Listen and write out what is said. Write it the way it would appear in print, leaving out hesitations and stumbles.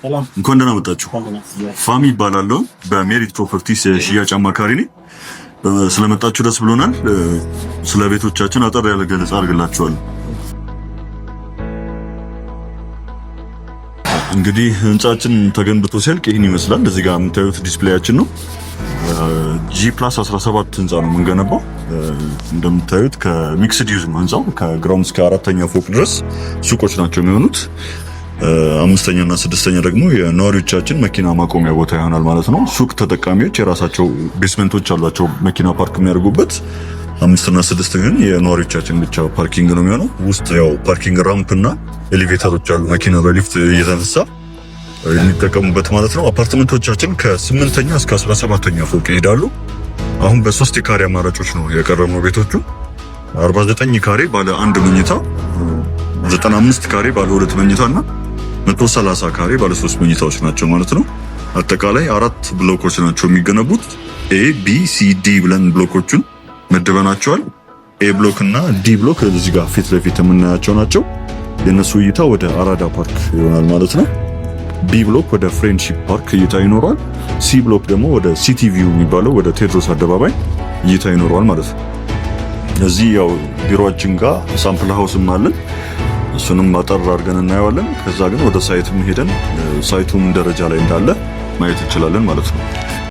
እንኳን ደህና መጣችሁ። ፋሚ ይባላለሁ። በሜሪት ፕሮፐርቲስ ሽያጭ አማካሪ ነኝ። ስለመጣችሁ ደስ ብሎናል። ስለ ቤቶቻችን አጠር ያለ ገለጻ አድርግላችኋለሁ። እንግዲህ ህንጻችን ተገንብቶ ሲያልቅ ይህን ይመስላል። እዚህ ጋር የምታዩት ዲስፕሌያችን ነው። G+17 ህንጻ ነው የምንገነባው። እንደምታዩት ከሚክስድ ዩዝ ህንጻው ከግራውንድ እስከ 4ኛ ፎቅ ድረስ ሱቆች ናቸው የሚሆኑት። 5ኛና 6ኛ ደግሞ የነዋሪዎቻችን መኪና ማቆሚያ ቦታ ይሆናል ማለት ነው። ሱቅ ተጠቃሚዎች የራሳቸው ቤስመንቶች አሏቸው መኪና ፓርክ የሚያደርጉበት። 5ና 6 ግን የነዋሪዎቻችን ብቻ ፓርኪንግ ነው የሚሆነው። ውስጥ ያው ፓርኪንግ ራምፕና ኤሌቬተሮች አሉ፣ መኪና በሊፍት እየተነሳ የሚጠቀሙበት ማለት ነው። አፓርትመንቶቻችን ከ8ኛ እስከ 17ኛ ፎቅ ይሄዳሉ። አሁን በ3 የካሬ አማራጮች ነው የቀረብነው ቤቶቹ። 49 ካሬ ባለ 1 መኝታ፣ 95 ካሬ ባለ 2 መኝታና 130 ካሬ ባለ 3 መኝታዎች ናቸው ማለት ነው። አጠቃላይ 4 ብሎኮች ናቸው የሚገነቡት። ኤ ቢ ሲ ዲ ብለን ብሎኮቹን መድበናቸዋል። ኤ ብሎክ እና ዲ ብሎክ እዚህ ጋር ፊት ለፊት የምናያቸው ናቸው። የነሱ እይታ ወደ አራዳ ፓርክ ይሆናል ማለት ነው። ቢ ብሎክ ወደ ፍሬንድሺፕ ፓርክ እይታ ይኖረዋል። ሲ ብሎክ ደግሞ ወደ ሲቲ ቪው የሚባለው ወደ ቴዎድሮስ አደባባይ እይታ ይኖረዋል ማለት ነው። እዚህ ያው ቢሮአችን ጋር ሳምፕል ሃውስም አለን። እሱንም አጠር አድርገን እናየዋለን። ከዛ ግን ወደ ሳይትም ሄደን ሳይቱ ምን ደረጃ ላይ እንዳለ ማየት እንችላለን ማለት ነው።